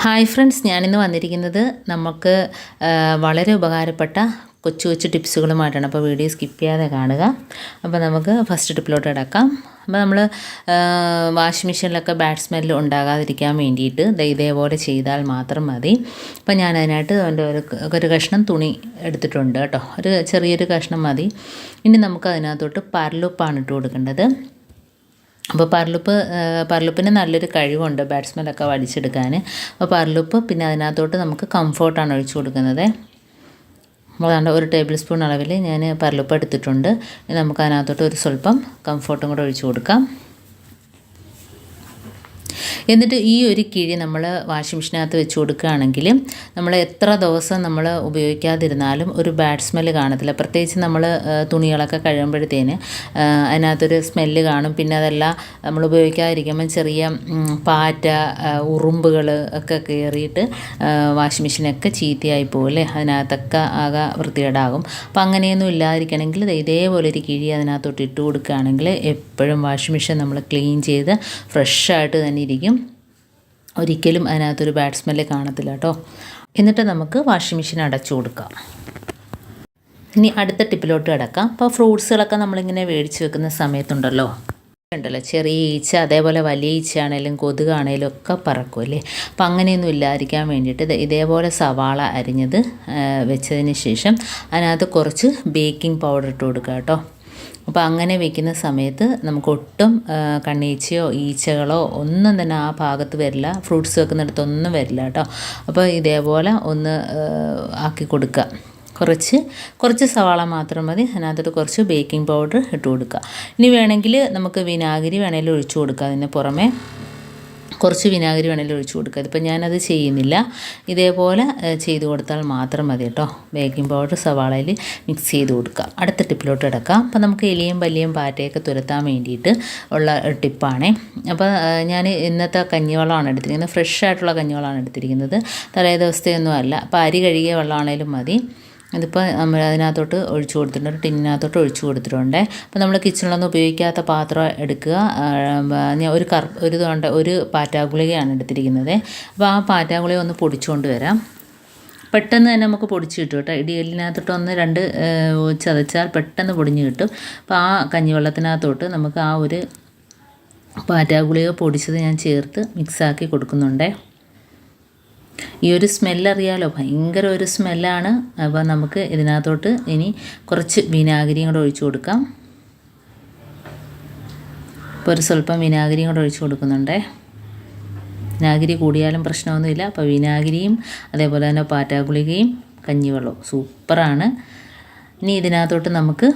Hi friends, ഞാനിന്ന് വന്നിരിക്കുന്നത് നമുക്ക് വളരെ ഉപകാരപ്പെട്ട കൊച്ചു കൊച്ചു ടിപ്സുകളുമായിട്ടാണ്. അപ്പോൾ വീഡിയോ സ്കിപ്പ് ചെയ്യാതെ കാണുക. അപ്പോൾ നമുക്ക് ഫസ്റ്റ് ടിപ്പിലോട്ട് കിടക്കാം. അപ്പോൾ നമ്മൾ വാഷിംഗ് മെഷീനിലൊക്കെ ബാഡ് സ്മെല്ല് ഉണ്ടാകാതിരിക്കാൻ വേണ്ടിയിട്ട് ഇതേപോലെ ചെയ്താൽ മാത്രം മതി. അപ്പോൾ ഞാൻ അതിനായിട്ട് അതിൻ്റെ ഒരു കഷ്ണം തുണി എടുത്തിട്ടുണ്ട് കേട്ടോ. ഒരു ചെറിയൊരു കഷ്ണം മതി. ഇനി നമുക്ക് അതിനകത്തോട്ട് പരലുപ്പാണ് ഇട്ട് കൊടുക്കേണ്ടത്. അപ്പോൾ പരലുപ്പിന് നല്ലൊരു കഴിവുണ്ട് ബാഡ് സ്മെല്ലൊക്കെ വലിച്ചെടുക്കാൻ. അപ്പോൾ പരലുപ്പ്, പിന്നെ അതിനകത്തോട്ട് നമുക്ക് കംഫോർട്ടാണ് ഒഴിച്ചു കൊടുക്കുന്നത്. നമ്മൾ ഒരു ടേബിൾ സ്പൂൺ അളവിൽ ഞാൻ പരലുപ്പ് എടുത്തിട്ടുണ്ട്. നമുക്ക് അതിനകത്തോട്ട് ഒരു സ്വല്പം കംഫോർട്ടും കൂടെ ഒഴിച്ചു കൊടുക്കാം. എന്നിട്ട് ഈ ഒരു കിഴി നമ്മൾ വാഷിംഗ് മെഷീനകത്ത് വെച്ച് കൊടുക്കുകയാണെങ്കിൽ നമ്മൾ എത്ര ദിവസം നമ്മൾ ഉപയോഗിക്കാതിരുന്നാലും ഒരു ബാഡ് സ്മെല്ല് കാണത്തില്ല. പ്രത്യേകിച്ച് നമ്മൾ തുണികളൊക്കെ കഴുകുമ്പോഴത്തേന് അതിനകത്തൊരു സ്മെല്ല് കാണും. പിന്നെ അതല്ല, നമ്മൾ ഉപയോഗിക്കാതിരിക്കുമ്പം ചെറിയ പാറ്റ, ഉറുമ്പുകൾ ഒക്കെ കയറിയിട്ട് വാഷിംഗ് മെഷീനൊക്കെ ചീത്തയായി പോകില്ലേ, അതിനകത്തൊക്കെ ആകെ വൃത്തികേടാകും. അപ്പോൾ അങ്ങനെയൊന്നും ഇല്ലാതിരിക്കണമെങ്കിൽ ഇതേപോലെ ഒരു കിഴി അതിനകത്തോട്ട് ഇട്ട് കൊടുക്കുകയാണെങ്കിൽ എപ്പോഴും വാഷിംഗ് മെഷീൻ നമ്മൾ ക്ലീൻ ചെയ്ത് ഫ്രഷായിട്ട് തന്നെ ഇരിക്കും. ഒരിക്കലും അതിനകത്തൊരു ബാഡ് സ്മെല്ല് കാണത്തില്ല കേട്ടോ. എന്നിട്ട് നമുക്ക് വാഷിംഗ് മെഷീൻ അടച്ചു കൊടുക്കാം. ഇനി അടുത്ത ടിപ്പിലോട്ട് കിടക്കാം. അപ്പോൾ ഫ്രൂട്ട്സുകളൊക്കെ നമ്മളിങ്ങനെ മേടിച്ച് വെക്കുന്ന സമയത്തുണ്ടല്ലോ, ചെറിയ ഈച്ച, അതേപോലെ വലിയ ഈച്ചയാണേലും കൊതുകാണേലും ഒക്കെ പറക്കുമല്ലേ. അപ്പോൾ അങ്ങനെയൊന്നും ഇല്ലാതിരിക്കാൻ വേണ്ടിയിട്ട് ഇതേപോലെ സവാള അരിഞ്ഞത് വെച്ചതിന് ശേഷം അതിനകത്ത് കുറച്ച് ബേക്കിംഗ് പൗഡർ ഇട്ട് കൊടുക്കുക കേട്ടോ. അപ്പോൾ അങ്ങനെ വെക്കുന്ന സമയത്ത് നമുക്ക് ഒട്ടും കണ്ണീച്ചയോ ഈച്ചകളോ ഒന്നും തന്നെ ആ ഭാഗത്ത് വരില്ല. ഫ്രൂട്ട്സ് വെക്കുന്നിടത്തൊന്നും വരില്ല കേട്ടോ. അപ്പോൾ ഇതേപോലെ ഒന്ന് ആക്കി കൊടുക്കുക. കുറച്ച് സവാള മാത്രം മതി. അതിനകത്തോട്ട് കുറച്ച് ബേക്കിംഗ് പൗഡർ ഇട്ട് കൊടുക്കുക. ഇനി വേണമെങ്കിൽ നമുക്ക് വിനാഗിരി വേണമെങ്കിൽ ഒഴിച്ചു കൊടുക്കുക. അതിന് പുറമെ കുറച്ച് വിനാഗിരി വേണമെങ്കിൽ ഒഴിച്ചു കൊടുക്കുക. ഇതിപ്പോൾ ഞാനത് ചെയ്യുന്നില്ല. ഇതേപോലെ ചെയ്ത് കൊടുത്താൽ മാത്രം മതി കേട്ടോ. ബേക്കിംഗ് പൗഡർ സവാളയിൽ മിക്സ് ചെയ്ത് കൊടുക്കുക. അടുത്ത ടിപ്പിലോട്ട് കിടക്കാം. അപ്പോൾ നമുക്ക് എലിയും പല്ലിയും പാറ്റയൊക്കെ തുരത്താൻ വേണ്ടിയിട്ട് ഉള്ള ടിപ്പാണേ. അപ്പോൾ ഞാൻ ഇന്നത്തെ കഞ്ഞിവെള്ളമാണ് എടുത്തിരിക്കുന്നത്. ഫ്രഷ് ആയിട്ടുള്ള കഞ്ഞിവെള്ളമാണ് എടുത്തിരിക്കുന്നത്. തലേ ദിവസത്തെയൊന്നും അല്ല. അപ്പോൾ അരി കഴുകിയ വെള്ളമാണേലും മതി. ഇതിപ്പോൾ നമ്മൾ അതിനകത്തോട്ട് ഒഴിച്ചു കൊടുത്തിട്ടുണ്ട്, ഒരു ടിന്നിനകത്തോട്ട് ഒഴിച്ചു കൊടുത്തിട്ടുണ്ട്. അപ്പോൾ നമ്മൾ കിച്ചണിലൊന്നും ഉപയോഗിക്കാത്ത പാത്രം എടുക്കുക. ഞാൻ ഒരു പാറ്റാഗുളികയാണ് എടുത്തിരിക്കുന്നത്. അപ്പോൾ ആ പാറ്റാഗുളിക ഒന്ന് പൊടിച്ചുകൊണ്ട് വരാം. പെട്ടെന്ന് തന്നെ നമുക്ക് പൊടിച്ച് കിട്ടും കേട്ടോ. ഇടിയലിനകത്തോട്ട് ഒന്ന് രണ്ട് ചതച്ചാൽ പെട്ടെന്ന് പൊടിഞ്ഞ് കിട്ടും. അപ്പോൾ ആ കഞ്ഞിവെള്ളത്തിനകത്തോട്ട് നമുക്ക് ആ ഒരു പാറ്റാഗുളിക പൊടിച്ചത് ഞാൻ ചേർത്ത് മിക്സാക്കി കൊടുക്കുന്നുണ്ട്. ഈ ഒരു സ്മെല്ലറിയാലോ, ഭയങ്കര ഒരു സ്മെല്ലാണ്. അപ്പോൾ നമുക്ക് ഇതിനകത്തോട്ട് ഇനി കുറച്ച് വിനാഗിരിയും കൂടെ ഒഴിച്ചു കൊടുക്കാം. ഇപ്പോൾ ഒരു സ്വല്പം വിനാഗിരിയും കൂടെ ഒഴിച്ചു കൊടുക്കുന്നുണ്ട്. വിനാഗിരി കൂടിയാലും പ്രശ്നമൊന്നുമില്ല. അപ്പോൾ വിനാഗിരിയും അതേപോലെ തന്നെ പാറ്റാഗുളികയും കഞ്ഞിവെള്ളവും സൂപ്പറാണ്. ഇനി ഇതിനകത്തോട്ട് നമുക്ക്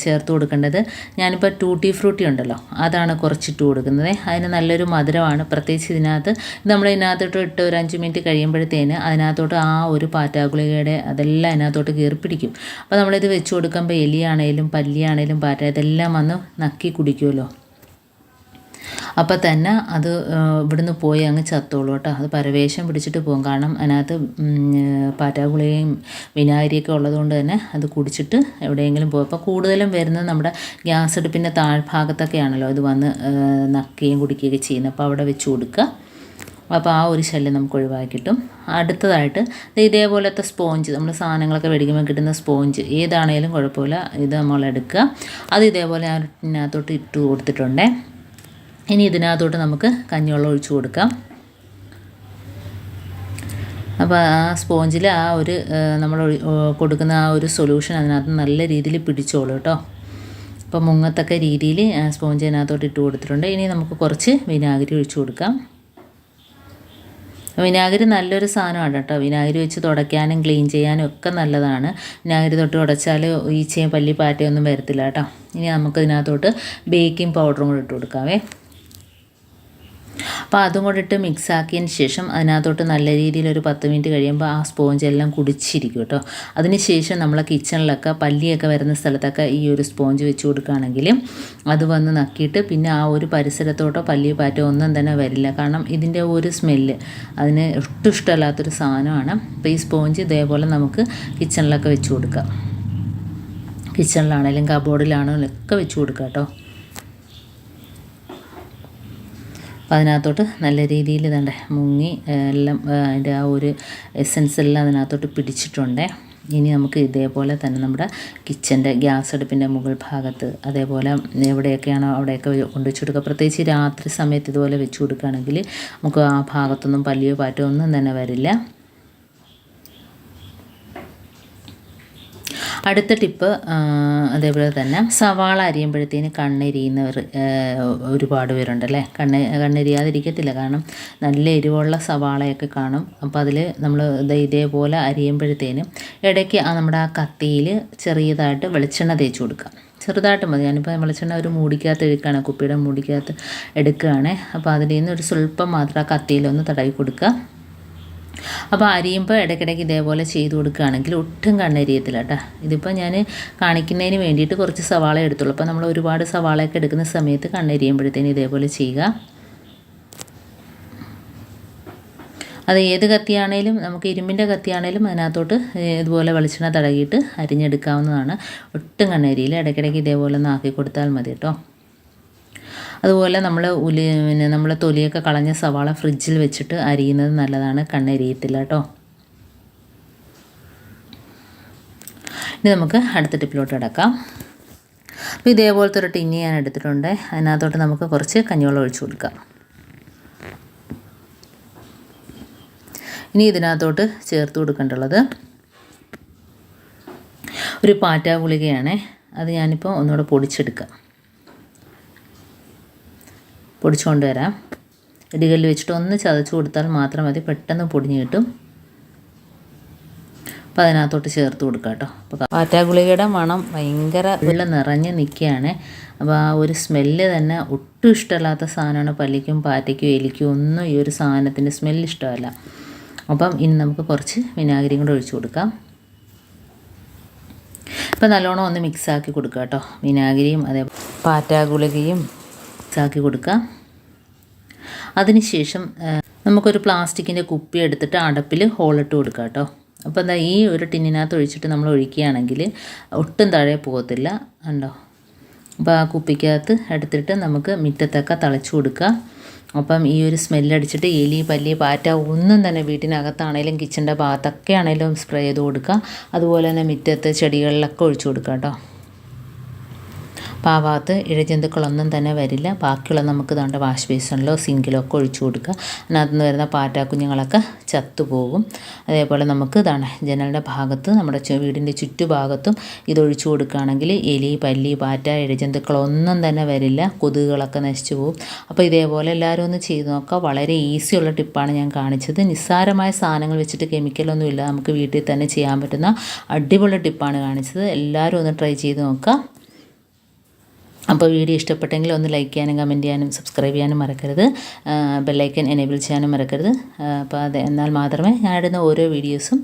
ചേർത്ത് കൊടുക്കേണ്ടത്, ഞാനിപ്പോൾ ടൂട്ടി ഫ്രൂട്ടി ഉണ്ടല്ലോ, അതാണ് കുറച്ചിട്ട് കൊടുക്കുന്നത്. അതിന് നല്ലൊരു മധുരമാണ്. പ്രത്യേകിച്ച് ഇതിനകത്ത് നമ്മൾ ഇതിനകത്തോട്ട് ഇട്ട് ഒരു 5 മിനിറ്റ് കഴിയുമ്പോഴത്തേന് അതിനകത്തോട്ട് ആ ഒരു പാറ്റാഗുളികയുടെ അതെല്ലാം അതിനകത്തോട്ട് കയറിപ്പിടിക്കും. അപ്പോൾ നമ്മളിത് വെച്ച് കൊടുക്കുമ്പോൾ എലിയാണേലും പല്ലിയാണേലും പാറ്റ ഇതെല്ലാം വന്ന് നക്കി കുടിക്കുമല്ലോ. അപ്പോൾ തന്നെ അത് ഇവിടുന്ന് പോയി അങ്ങ് ചത്തോളൂ കേട്ടോ. അത് പരവേശം പിടിച്ചിട്ട് പോകും. കാരണം അതിനകത്ത് പാറ്റാഗുളികയും വിനാഗിരിയൊക്കെ ഉള്ളതുകൊണ്ട് തന്നെ അത് കുടിച്ചിട്ട് എവിടെയെങ്കിലും പോകും. അപ്പോൾ കൂടുതലും വരുന്നത് നമ്മുടെ ഗ്യാസ് അടുപ്പിൻ്റെ താഴ്ഭാഗത്തൊക്കെയാണല്ലോ ഇത് വന്ന് നക്കുകയും കുടിക്കുകയൊക്കെ ചെയ്യുന്നത്. അപ്പോൾ അവിടെ വെച്ച് കൊടുക്കുക. അപ്പോൾ ആ ഒരു ശല്യം നമുക്ക് ഒഴിവാക്കി കിട്ടും. അടുത്തതായിട്ട് ഇതേപോലത്തെ സ്പോഞ്ച്, നമ്മൾ സാധനങ്ങളൊക്കെ മേടിക്കുമ്പോൾ കിട്ടുന്ന സ്പോഞ്ച് ഏതാണേലും കുഴപ്പമില്ല, ഇത് നമ്മളെടുക്കുക. അത് ഇതേപോലെ അതിനകത്തോട്ട് ഇട്ട് കൊടുത്തിട്ടുണ്ട്. ഇനി ഇതിനകത്തോട്ട് നമുക്ക് കഞ്ഞിവെള്ളം ഒഴിച്ചു കൊടുക്കാം. അപ്പോൾ ആ സ്പോഞ്ചിൽ ആ ഒരു നമ്മൾ കൊടുക്കുന്ന ആ ഒരു സൊല്യൂഷൻ അതിനകത്ത് നല്ല രീതിയിൽ പിടിച്ചോളൂ കേട്ടോ. അപ്പോൾ മുങ്ങത്തക്ക രീതിയിൽ സ്പോഞ്ച് അതിനകത്തോട്ട് ഇട്ട് കൊടുത്തിട്ടുണ്ട്. ഇനി നമുക്ക് കുറച്ച് വിനാഗിരി ഒഴിച്ചു കൊടുക്കാം. വിനാഗിരി നല്ലൊരു സാധനമാണ് കേട്ടോ. വിനാഗിരി വെച്ച് തുടയ്ക്കാനും ക്ലീൻ ചെയ്യാനും ഒക്കെ നല്ലതാണ്. വിനാഗിരി തൊട്ട് ഉടച്ചാൽ ഈച്ചയും പല്ലി പാറ്റയൊന്നും വരത്തില്ല കേട്ടോ. ഇനി നമുക്ക് ഇതിനകത്തോട്ട് ബേക്കിംഗ് പൗഡറും കൂടെ ഇട്ട് കൊടുക്കാവേ. അപ്പോൾ അതും കൂടെ ഇട്ട് മിക്സാക്കിയതിന് ശേഷം അതിനകത്തോട്ട് നല്ല രീതിയിൽ ഒരു 10 മിനിറ്റ് കഴിയുമ്പോൾ ആ സ്പോഞ്ചെല്ലാം കുടിച്ചിരിക്കും കേട്ടോ. അതിന് ശേഷം നമ്മളെ കിച്ചണിലൊക്കെ പല്ലിയൊക്കെ വരുന്ന സ്ഥലത്തൊക്കെ ഈ ഒരു സ്പോഞ്ച് വെച്ച് കൊടുക്കുകയാണെങ്കിൽ അത് വന്ന് നക്കിയിട്ട് പിന്നെ ആ ഒരു പരിസരത്തോട്ടോ പല്ലി പാറ്റോ ഒന്നും തന്നെ വരില്ല. കാരണം ഇതിൻ്റെ ഒരു സ്മെല്ല് അതിന് ഒട്ടും ഇഷ്ടമല്ലാത്തൊരു സാധനമാണ്. അപ്പോൾ ഈ സ്പോഞ്ച് ഇതേപോലെ നമുക്ക് കിച്ചണിലൊക്കെ വെച്ച് കൊടുക്കാം. കിച്ചണിലാണെങ്കിലും കബോർഡിലാണെങ്കിലും ഒക്കെ വെച്ച് കൊടുക്കാം കേട്ടോ. അപ്പോൾ അതിനകത്തോട്ട് നല്ല രീതിയിൽ ഇതാണ്ട് മുങ്ങി എല്ലാം അതിൻ്റെ ആ ഒരു എസൻസ് എല്ലാം അതിനകത്തോട്ട് പിടിച്ചിട്ടുണ്ട്. ഇനി നമുക്ക് ഇതേപോലെ തന്നെ നമ്മുടെ കിച്ചൻ്റെ ഗ്യാസ് അടുപ്പിൻ്റെ മുകൾ ഭാഗത്ത് അതേപോലെ എവിടെയൊക്കെയാണോ അവിടെയൊക്കെ കൊണ്ടുവച്ച് കൊടുക്കുക. പ്രത്യേകിച്ച് രാത്രി സമയത്ത് ഇതുപോലെ വെച്ച് കൊടുക്കുകയാണെങ്കിൽ നമുക്ക് ആ ഭാഗത്തൊന്നും പല്ലിയോ പാറ്റോ ഒന്നും തന്നെ വരില്ല. അടുത്ത ടിപ്പ് അതേപോലെ തന്നെ സവാള അരിയുമ്പോഴത്തേന് കണ്ണെരിയുന്നവർ ഒരുപാട് പേരുണ്ടല്ലേ. കണ്ണെരിയാതിരിക്കത്തില്ല, കാരണം നല്ല എരിവുള്ള സവാളയൊക്കെ കാണും. അപ്പോൾ അതിൽ നമ്മൾ ഇതേപോലെ അരിയുമ്പോഴത്തേന് ഇടയ്ക്ക് നമ്മുടെ ആ കത്തിയിൽ ചെറിയതായിട്ട് വെളിച്ചെണ്ണ തേച്ച് കൊടുക്കുക. ചെറുതായിട്ട് മതി. ഞാനിപ്പോൾ വെളിച്ചെണ്ണ ഒരു മൂടിക്കകത്ത് എടുക്കുകയാണ്, കുപ്പിയുടെ മൂടിക്കകത്ത് എടുക്കുകയാണ്. അപ്പോൾ അതിൽ നിന്ന് ഒരു സ്വല്പം മാത്രം ആ കത്തിയിലൊന്ന് തടവി കൊടുക്കുക. അപ്പോൾ അരിയുമ്പോൾ ഇടയ്ക്കിടയ്ക്ക് ഇതേപോലെ ചെയ്ത് കൊടുക്കുകയാണെങ്കിൽ ഒട്ടും കണ്ണെരിയത്തില്ല കേട്ടോ. ഇതിപ്പോൾ ഞാൻ കാണിക്കുന്നതിന് വേണ്ടിയിട്ട് കുറച്ച് സവാള എടുത്തുള്ളൂ. അപ്പോൾ നമ്മൾ ഒരുപാട് സവാളയൊക്കെ എടുക്കുന്ന സമയത്ത് കണ്ണെരിയുമ്പോഴത്തേന് ഇതേപോലെ ചെയ്യുക. അത് ഏത് കത്തിയാണേലും, നമുക്ക് ഇരുമ്പിൻ്റെ കത്തിയാണേലും അതിനകത്തോട്ട് ഇതുപോലെ വെളിച്ചെണ്ണ തടകിയിട്ട് അരിഞ്ഞെടുക്കാവുന്നതാണ്. ഒട്ടും കണ്ണെരിയില്ല. ഇടയ്ക്കിടയ്ക്ക് ഇതേപോലെ ഒന്ന് ആക്കി കൊടുത്താൽ മതി കേട്ടോ. അതുപോലെ നമ്മൾ തൊലിയൊക്കെ കളഞ്ഞ സവാള ഫ്രിഡ്ജിൽ വെച്ചിട്ട് അരിയുന്നത് നല്ലതാണ്, കണ്ണെരിയത്തില്ല കേട്ടോ. ഇനി നമുക്ക് അടുത്ത ടിപ്പിലോട്ട് കിടക്കാം. അപ്പോൾ ഇതേപോലത്തെ ഒരു ടിന്നി ഞാൻ എടുത്തിട്ടുണ്ട്. അതിനകത്തോട്ട് നമുക്ക് കുറച്ച് കഞ്ഞിവെള്ളം ഒഴിച്ചു കൊടുക്കാം. ഇനി ഇതിനകത്തോട്ട് ചേർത്ത് കൊടുക്കേണ്ടുള്ളത് ഒരു പാറ്റ ഗുളികയാണ്. അത് ഞാനിപ്പോൾ ഒന്നുകൂടെ പൊടിച്ചെടുക്കാം. പൊടിച്ചുകൊണ്ട് വരാം. ഇടികല്ല് വെച്ചിട്ട് ഒന്ന് ചതച്ച് കൊടുത്താൽ മാത്രം മതി, പെട്ടെന്ന് പൊടിഞ്ഞ് കിട്ടും. അപ്പോൾ അതിനകത്തോട്ട് ചേർത്ത് കൊടുക്കാം കേട്ടോ. അപ്പോൾ പാറ്റാ ഗുളികയുടെ മണം ഭയങ്കര വെള്ളം നിറഞ്ഞ് നിൽക്കുകയാണ്. അപ്പോൾ ആ ഒരു സ്മെല്ല് തന്നെ ഒട്ടും ഇഷ്ടമല്ലാത്ത സാധനമാണ്. പല്ലിക്കും പാറ്റയ്ക്കും എലിക്കും ഒന്നും ഈ ഒരു സാധനത്തിൻ്റെ സ്മെല്ല് ഇഷ്ടമല്ല. അപ്പം ഇനി നമുക്ക് കുറച്ച് വിനാഗിരിയും കൂടെ ഒഴിച്ചു കൊടുക്കാം. ഇപ്പോൾ നല്ലോണം ഒന്ന് മിക്സാക്കി കൊടുക്കുക കേട്ടോ. വിനാഗിരിയും അതേ പാറ്റാ ഗുളികയും മിക്സാക്കി കൊടുക്കുക. അതിനുശേഷം നമുക്കൊരു പ്ലാസ്റ്റിക്കിൻ്റെ കുപ്പി എടുത്തിട്ട് അടപ്പിൽ ഹോളിട്ട് കൊടുക്കുക കേട്ടോ. അപ്പോൾ എന്താ ഈ ഒരു ടിന്നിനകത്ത് ഒഴിച്ചിട്ട് നമ്മൾ ഒഴിക്കുകയാണെങ്കിൽ ഒട്ടും താഴെ പോകത്തില്ല, ഉണ്ടോ. അപ്പോൾ ആ കുപ്പിക്കകത്ത് എടുത്തിട്ട് നമുക്ക് മുറ്റത്തൊക്കെ തളിച്ചു കൊടുക്കുക. അപ്പം ഈ ഒരു സ്മെല്ലടിച്ചിട്ട് എലി പല്ലി പാറ്റ ഒന്നും തന്നെ വീട്ടിനകത്താണേലും കിച്ചൻ്റെ ഭാഗത്തൊക്കെ ആണെങ്കിലും സ്പ്രേ ചെയ്ത് കൊടുക്കുക. അതുപോലെ തന്നെ മുറ്റത്ത് ചെടികളിലൊക്കെ ഒഴിച്ചു കൊടുക്കുക കേട്ടോ. അപ്പോൾ ആ ഭാഗത്ത് ഇഴജന്തുക്കളൊന്നും തന്നെ വരില്ല. ബാക്കിയുള്ള നമുക്ക് ദാണ്ട വാഷ് ബേസിനിലോ സിങ്കിലോ ഒക്കെ ഒഴിച്ചു കൊടുക്കുക. അതിനകത്ത് നിന്ന് വരുന്ന പാറ്റാ കുഞ്ഞുങ്ങളൊക്കെ ചത്തുപോകും. അതേപോലെ നമുക്ക് ഇതാണ് ജനലിൻ്റെ ഭാഗത്ത് നമ്മുടെ വീടിൻ്റെ ചുറ്റുഭാഗത്തും ഇതൊഴിച്ചു കൊടുക്കുകയാണെങ്കിൽ എലി പല്ലി പാറ്റ ഇഴജന്തുക്കളൊന്നും തന്നെ വരില്ല. കൊതുകുകളൊക്കെ നശിച്ചു പോകും. അപ്പോൾ ഇതേപോലെ എല്ലാവരും ഒന്ന് ചെയ്ത് നോക്കുക. വളരെ ഈസിയുള്ള ടിപ്പാണ് ഞാൻ കാണിച്ചത്. നിസ്സാരമായ സാധനങ്ങൾ വെച്ചിട്ട് കെമിക്കലൊന്നുമില്ല, നമുക്ക് വീട്ടിൽ തന്നെ ചെയ്യാൻ പറ്റുന്ന അടിപൊളി ടിപ്പാണ് കാണിച്ചത്. എല്ലാവരും ഒന്ന് ട്രൈ ചെയ്ത് നോക്കുക. അപ്പോൾ വീഡിയോ ഇഷ്ടപ്പെട്ടെങ്കിൽ ഒന്ന് ലൈക്ക് ചെയ്യാനും കമൻറ്റ് ചെയ്യാനും സബ്സ്ക്രൈബ് ചെയ്യാനും മറക്കരുത്. ബെല്ലൈക്കൻ എനേബിൾ ചെയ്യാനും മറക്കരുത്. അപ്പോൾ എന്നാൽ മാത്രമേ ഞാനിടുന്ന ഓരോ വീഡിയോസും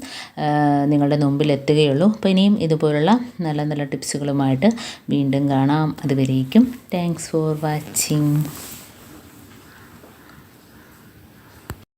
നിങ്ങളുടെ മുമ്പിൽ എത്തുകയുള്ളൂ. അപ്പോൾ ഇനിയും ഇതുപോലുള്ള നല്ല നല്ല ടിപ്സുകളുമായിട്ട് വീണ്ടും കാണാം. അതുവരേക്കും താങ്ക്സ് ഫോർ വാച്ചിങ്.